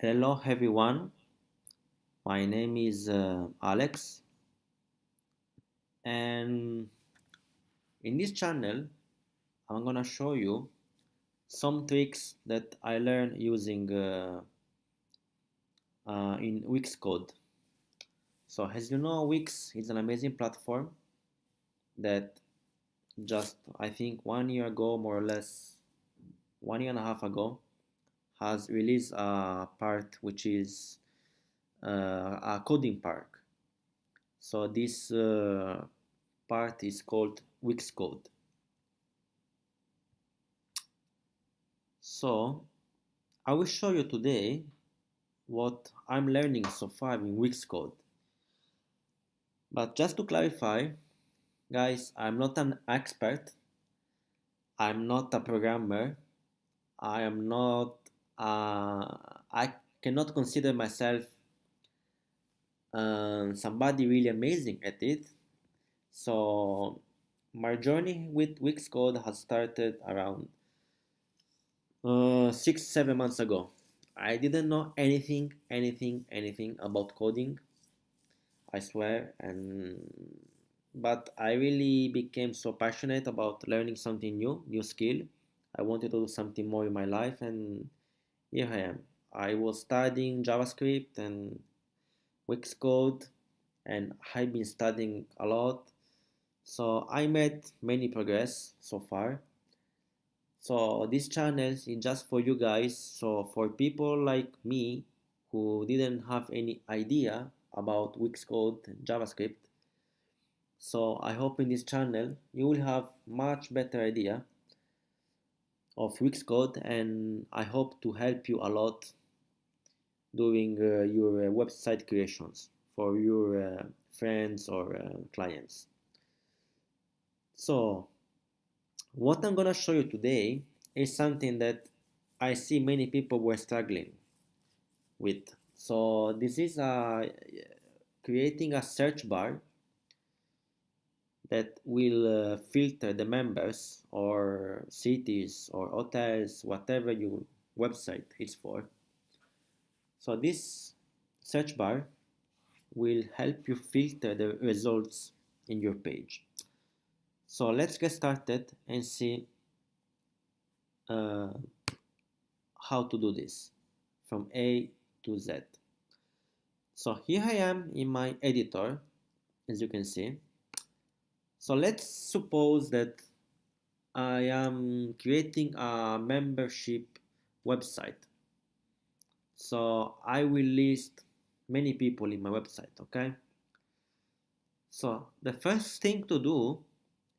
Hello everyone, my name is Alex, and in this channel I'm gonna show you some tricks that I learned using in Wix Code. So as you know, Wix is an amazing platform that just I think 1 year ago, more or less 1.5 years ago, has released a part which is a coding park. So this part is called Wix Code. So I will show you today what I'm learning so far in Wix Code. But just to clarify, guys, I'm not an expert. I'm not a programmer. I am not. I cannot consider myself somebody really amazing at it. So my journey with Wix Code has started around 6, 7 months ago. I didn't know anything about coding. I swear, and but I really became so passionate about learning something new skill. I wanted to do something more in my life, and here I am. I was studying JavaScript and Wix Code, and I've been studying a lot. So I made many progress so far. So this channel is just for you guys. So for people like me who didn't have any idea about Wix Code and JavaScript, so I hope in this channel you will have much better idea of Wix Code, and I hope to help you a lot doing your website creations for your friends or clients. So what I'm gonna show you today is something that I see many people were struggling with. So this is creating a search bar that will filter the members or cities or hotels, whatever your website is for. So this search bar will help you filter the results in your page. So let's get started and see uh, how to do this from A to Z. So here I am in my editor, as you can see. So let's suppose that I am creating a membership website. So I will list many people in my website, okay? So the first thing to do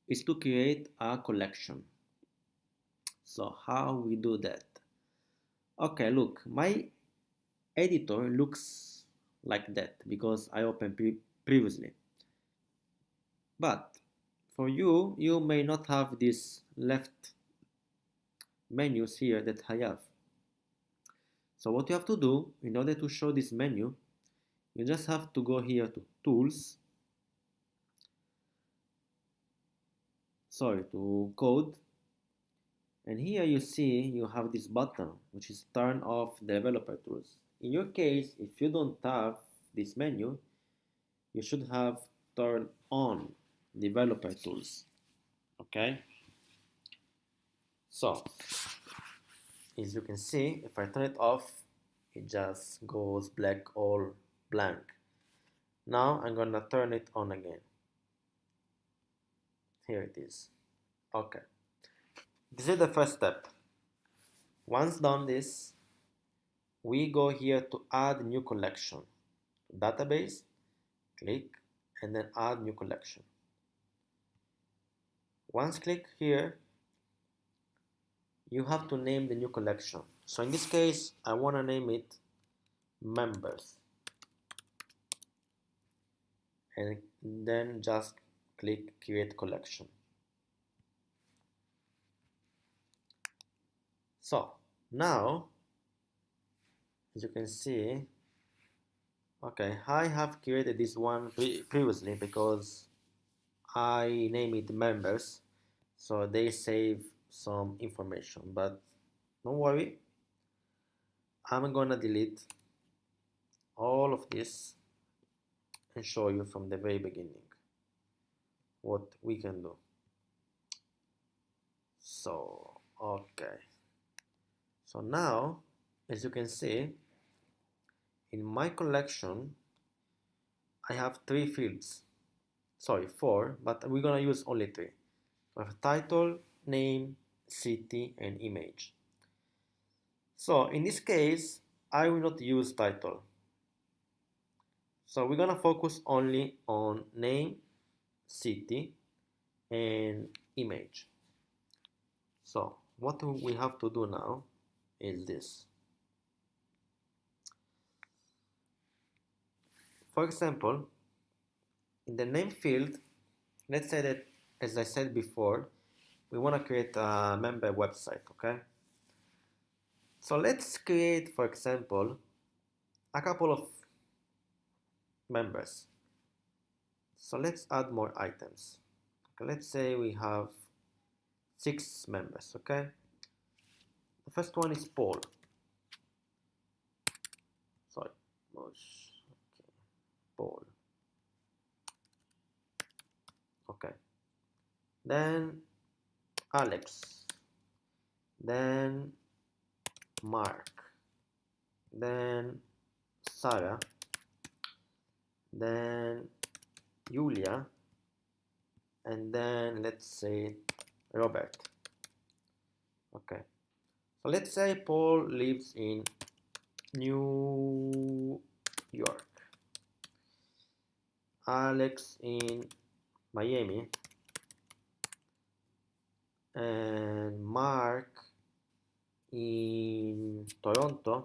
is to create a collection. So how we do that? Okay, look, my editor looks like that because I opened previously. But for you, you may not have these left menus here that I have. So what you have to do in order to show this menu, you just have to go here to tools, sorry, to code, and here you see you have this button which is turn off developer tools. In your case, if you don't have this menu, you should have turn on developer tools. Okay, so as you can see, if I turn it off, it just goes black or blank. Now I'm gonna turn it on again. Here it is. Okay, this is the first step. Once done this, we go here to add new collection. Database, click, and then add new collection. Once click here, you have to name the new collection. So in this case, I want to name it members. And then just click create collection. So now, as you can see, okay, I have created this one previously because I name it members, so they save some information, but don't worry, I'm gonna delete all of this and show you from the very beginning what we can do. So, okay. So now, as you can see, in my collection, I have 3 fields. Sorry, 4, but we're gonna use only 3. I have title, name, city, and image. So in this case, I will not use title. So we're gonna focus only on name, city, and image. So what we have to do now is this. For example, in the name field, let's say that, as I said before, we want to create a member website, okay? So let's create, for example, a couple of members. So let's add more items. Okay, let's say we have 6 members, okay? The first one is Paul. Sorry, okay. Paul. Okay. Then Alex. Then Mark. Then Sarah. Then Julia. And then let's say Robert. Okay. So let's say Paul lives in New York. Alex in Miami. And Mark in Toronto.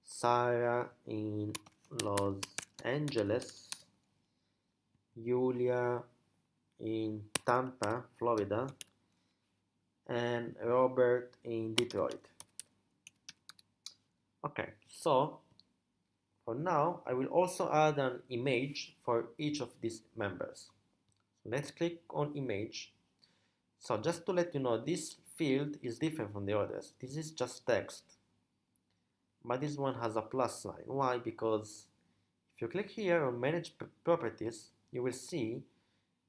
Sarah in Los Angeles. Julia in Tampa, Florida. And Robert in Detroit. Okay, so for now, I will also add an image for each of these members. So let's click on image. So just to let you know, this field is different from the others. This is just text, but this one has a plus sign. Why? Because if you click here on manage properties, you will see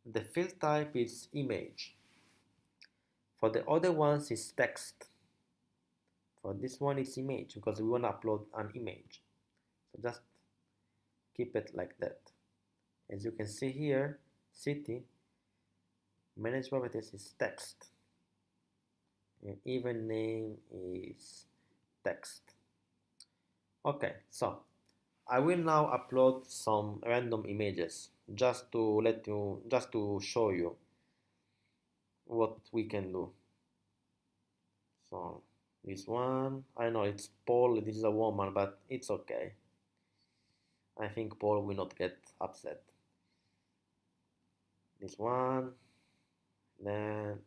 the field type is image. For the other ones is text. For this one it's image because we want to upload an image. So just keep it like that. As you can see here, city, manage properties is text. And even name is text. Okay, so I will now upload some random images just to show you what we can do. So this one, I know it's Paul, this is a woman, but it's okay. I think Paul will not get upset. This one, then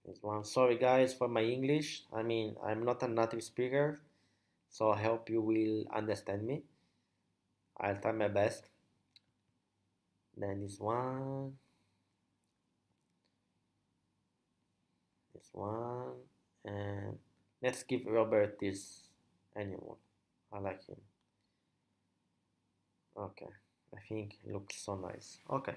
this one. Sorry guys for my English. I mean, I'm not a native speaker, so I hope you will understand me. I'll try my best. Then this one, and let's give Robert this animal. I like him. Okay, I think it looks so nice. Okay,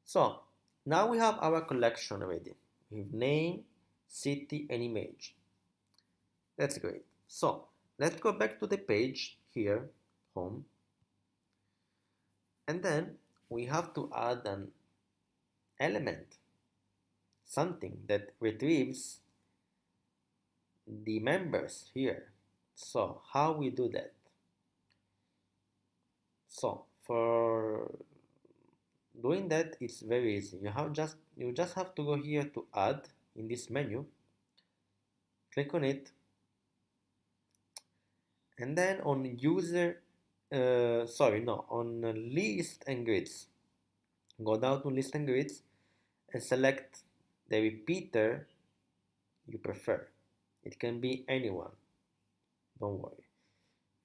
so now we have our collection ready. We have name, city, and image. That's great. So let's go back to the page here, home, and then we have to add an element, something that retrieves the members here. So how we do that? So for doing that, it's very easy. You just have to go here to add in this menu, click on it, and then on on list and grids, go down to list and grids and select the repeater you prefer. It can be anyone, don't worry.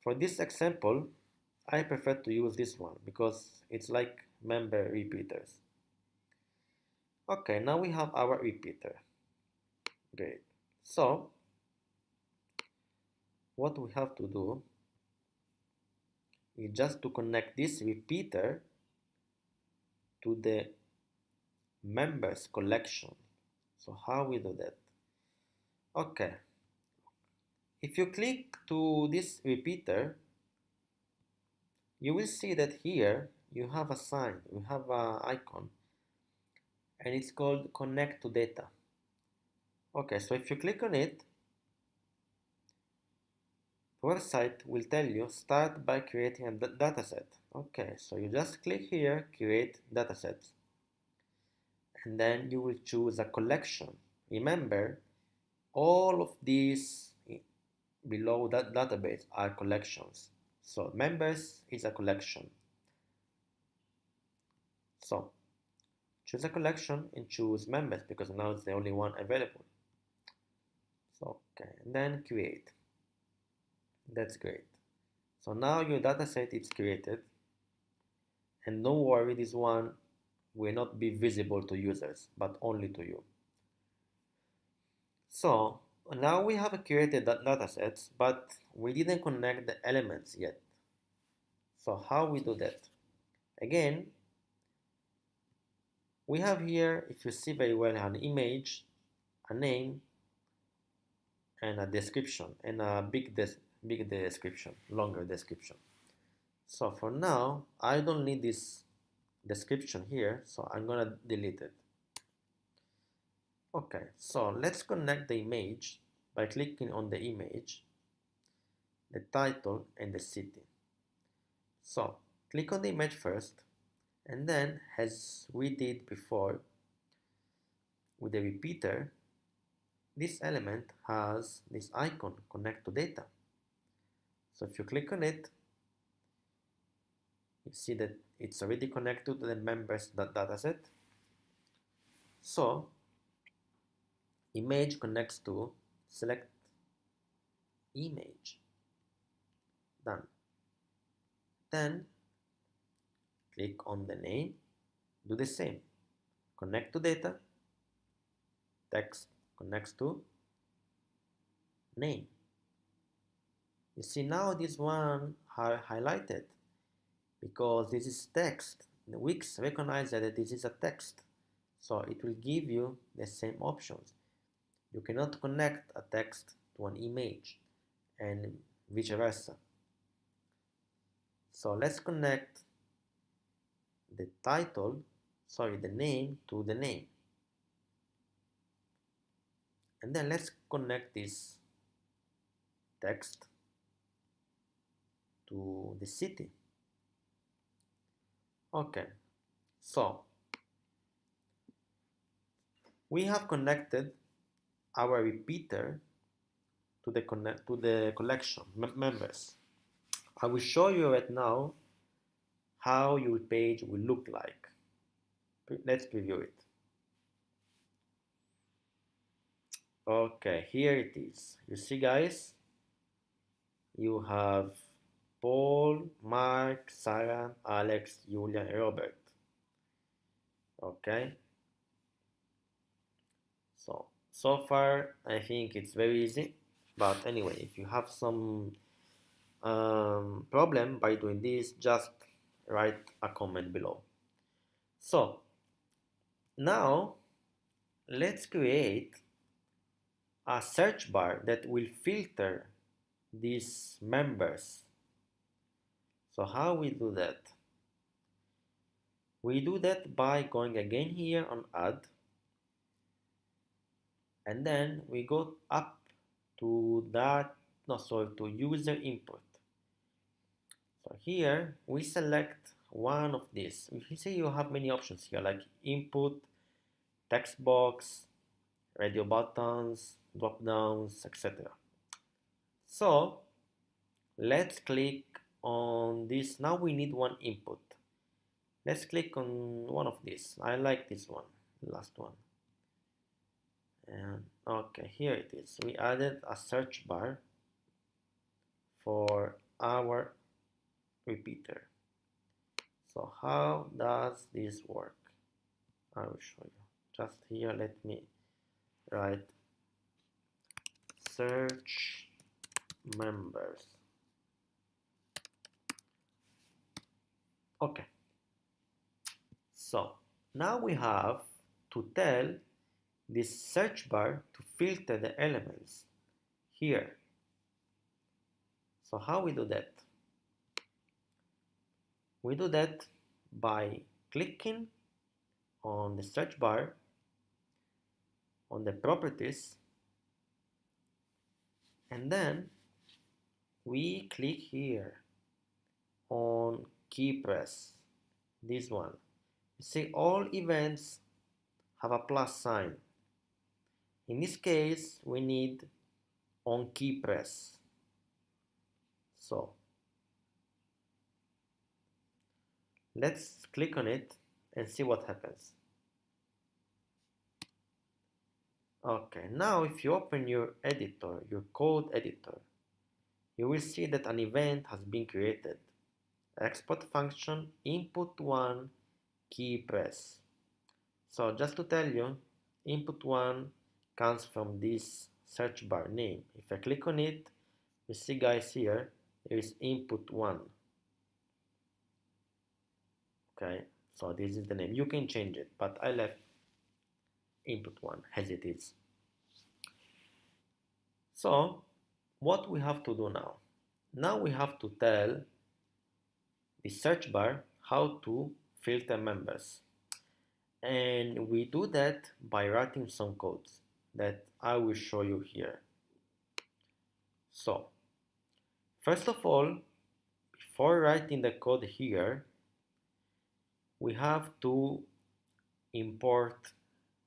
For this example, I prefer to use this one because it's like member repeaters. Okay, now we have our repeater. Great. So what we have to do is just to connect this repeater to the members collection. So how we do that? Okay, if you click to this repeater, you will see that here you have a sign, you have an icon, and it's called connect to data. Okay, so if you click on it, the website will tell you start by creating a dataset. Okay, so you just click here, create datasets, and then you will choose a collection. Remember, all of these below that database are collections. So members is a collection. So choose a collection and choose members because now it's the only one available. So okay, and then create. That's great. So now your dataset is created, and don't worry, this one will not be visible to users, but only to you. So now we have created datasets, but we didn't connect the elements yet. So how we do that? Again, we have here, if you see very well, an image, a name, and a description, and a big description, longer description. So for now, I don't need this description here, so I'm gonna delete it. Okay, so let's connect the image by clicking on the image, the title, and the city. So click on the image first, and then as we did before with the repeater, this element has this icon, connect to data. So if you click on it, you see that it's already connected to the members dataset. So image connects to, select image, done. Then click on the name, do the same, connect to data, text connects to name. You see now this one are highlighted because this is text. The Wix recognizes that this is a text, so it will give you the same options. You cannot connect a text to an image and vice versa. So let's connect the title, the name to the name. And then let's connect this text to the city. Okay, so we have connected our repeater to the collection members. I will show you right now how your page will look like. Let's preview it. Okay, here it is. You see, guys, you have Paul, Mark, Sarah, Alex, Julia, and Robert. Okay, so far I think it's very easy, but anyway, if you have some problem by doing this, just write a comment below. So now let's create a search bar that will filter these members. So how we do that? We do that by going again here on add, and then we go up to to user input. So here we select one of these. You see you have many options here like input, text box, radio buttons, drop downs, etc. So let's click on this. Now we need one input. Let's click on one of these. I like this one, the last one. And okay, here it is. We added a search bar for our repeater. So how does this work? I will show you. Just here, let me write search members. Okay, so now we have to tell this search bar to filter the elements here. So how we do that? We do that by clicking on the search bar, on the properties, and then we click here on key press, this one. You see all events have a plus sign. In this case we need on key press. So let's click on it and see what happens. Okay, now if you open your editor, your code editor, you will see that an event has been created. Export function input1 key press. So just to tell you, input1 comes from this search bar name. If I click on it, you see guys here, there is input1. Okay, so this is the name. You can change it, but I left input1 as it is. So what we have to do now? Now we have to tell the search bar how to filter members. And we do that by writing some codes that I will show you here. So first of all, before writing the code here, we have to import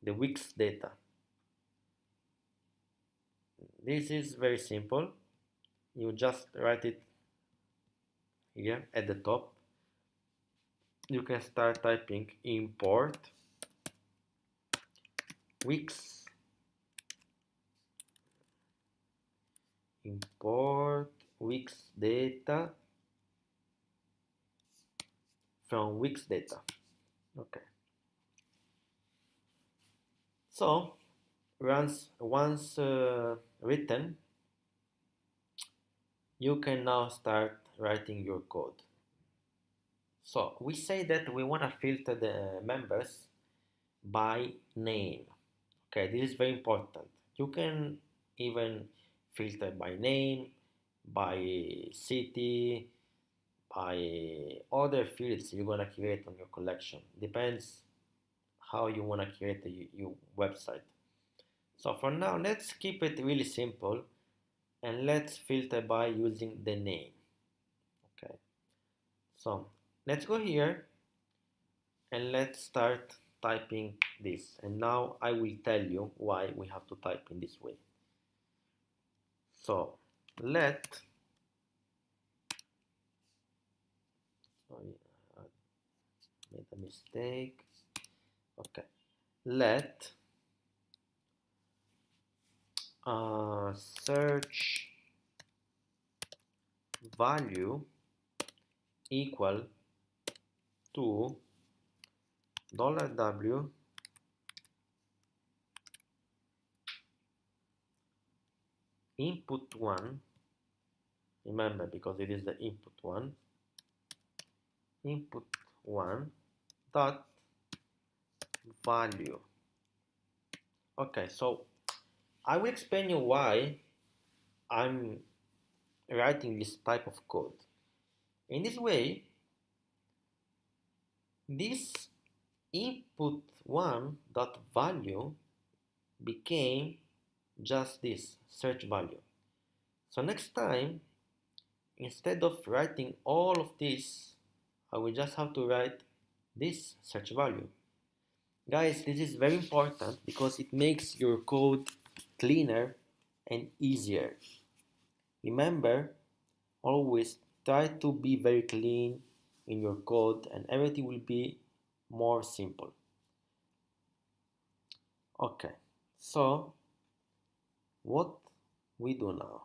the Wix data. This is very simple. You just write it here at the top. You can start typing import Wix data from Wix data. Okay. So once written, you can now start writing your code. So we say that we want to filter the members by name. Okay, this is very important. You can even filter by name, by city, by other fields you're gonna create on your collection. Depends how you wanna create your website. So for now, let's keep it really simple and let's filter by using the name. Okay, so let's go here and let's start typing this, and now I will tell you why we have to type in this way. So let, sorry, I made a mistake. Okay, let search value equal to $W input1, remember because it is the input1 dot value. Okay, so I will explain you why I'm writing this type of code. In this way, this input1 dot value became just this search value. So next time, instead of writing all of this, I will just have to write this search value. Guys, this is very important because it makes your code cleaner and easier. Remember, always try to be very clean in your code and everything will be more simple. Okay, so what we do now?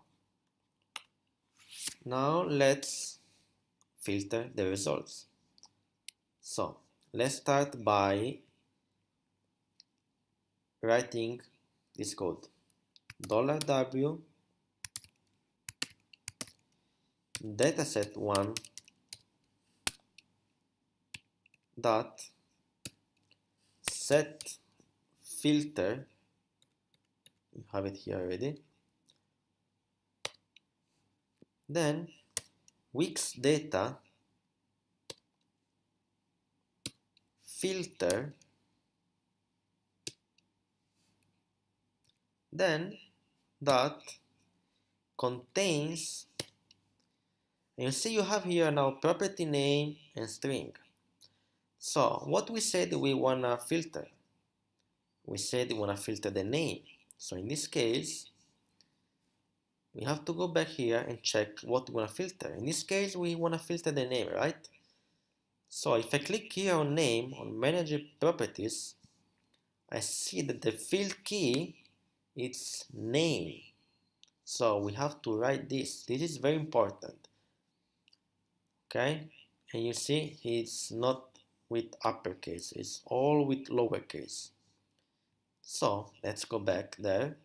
Now let's filter the results. So let's start by writing this code. $W dataset1 dot set filter, you have it here already, then Wix data filter, then dot contains, and you see you have here now property name and string. So what we said we wanna filter, we said we wanna filter the name. So in this case we have to go back here and check what we wanna filter. In this case we wanna filter the name, right? So if I click here on name on manager properties, I see that the field key it's name. So we have to write this. This is very important. Okay, and you see it's not with uppercase, it's all with lowercase. So let's go back there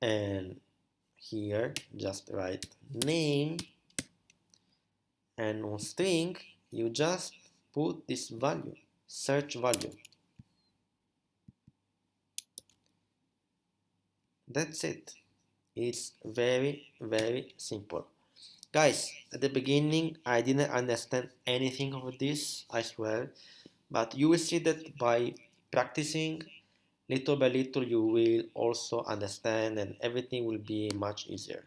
and here just write name, and on string you just put this value, search value. That's it. It's very simple. Guys, at the beginning I didn't understand anything of this, I swear, but you will see that by practicing little by little you will also understand and everything will be much easier.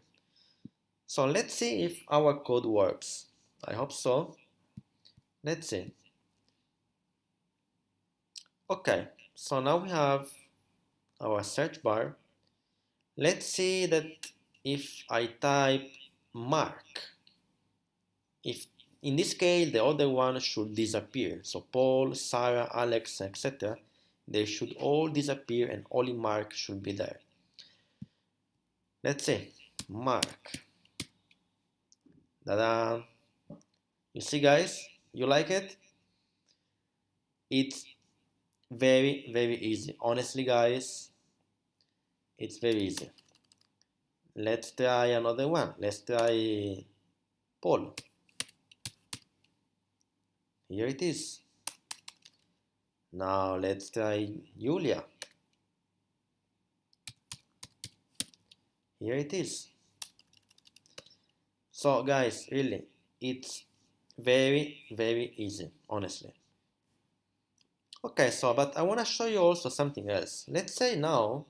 So let's see if our code works. I hope so. Let's see. Okay, so now we have our search bar. Let's see that if I type Mark, if in this case the other one should disappear. So Paul, Sarah, Alex, etc. They should all disappear and only Mark should be there. Let's see, Mark. Ta-da! You see, guys, you like it? It's very easy. Honestly, guys, it's very easy. Let's try another one. Let's try Paul. Here it is. Now let's try Julia. Here it is. So guys, really, it's very easy, honestly. Okay, so but I want to show you also something else. Let's say now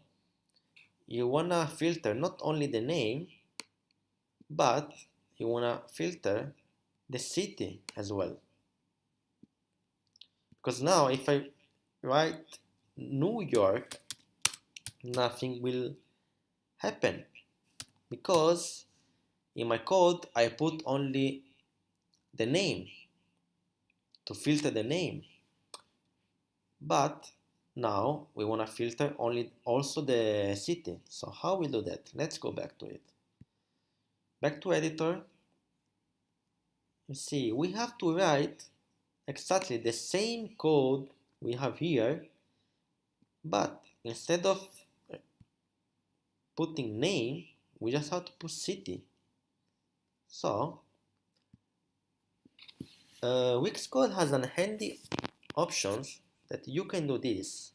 you want to filter not only the name, but you want to filter the city as well. Because now if I write New York, nothing will happen because in my code I put only the name to filter the name, but now we want to filter only also the city. So how we do that? Let's go back to it. Back to editor. You see, we have to write exactly the same code we have here, but instead of putting name, we just have to put city. So Wix Code has an handy options that you can do this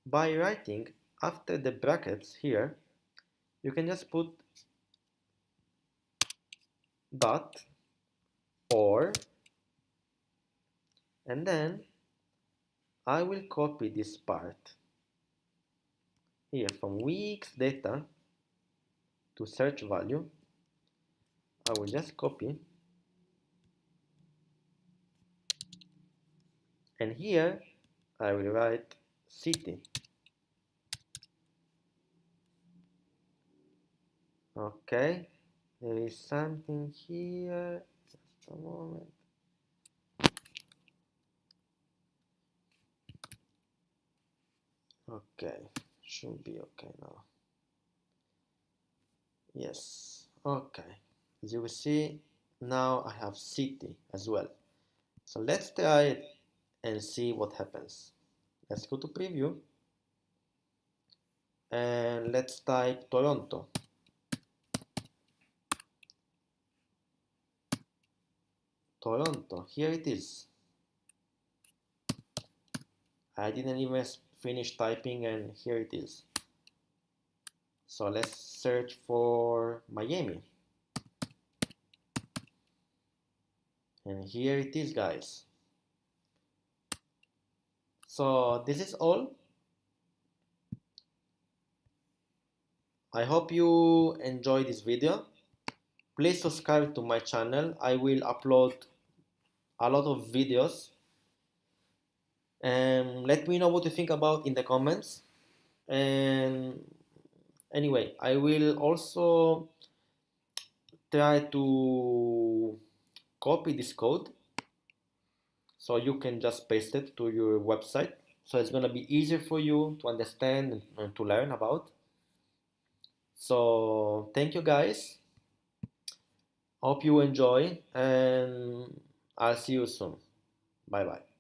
by writing after the brackets here. You can just put dot or, and then I will copy this part here from Wix data to search value. I will just copy, and here I will write city. Okay, there is something here, just a moment. Okay, should be okay now. Yes, okay. As you will see, now I have city as well. So let's try it and see what happens. Let's go to preview and let's type Toronto. Toronto. Here it is. I didn't even finish typing and here it is. So let's search for Miami. And here it is, guys. So this is all. I hope you enjoyed this video. Please subscribe to my channel. I will upload a lot of videos. And let me know what you think about in the comments. And anyway, I will also try to copy this code so you can just paste it to your website. So it's gonna be easier for you to understand and to learn about. So thank you guys. Hope you enjoy and I'll see you soon. Bye bye.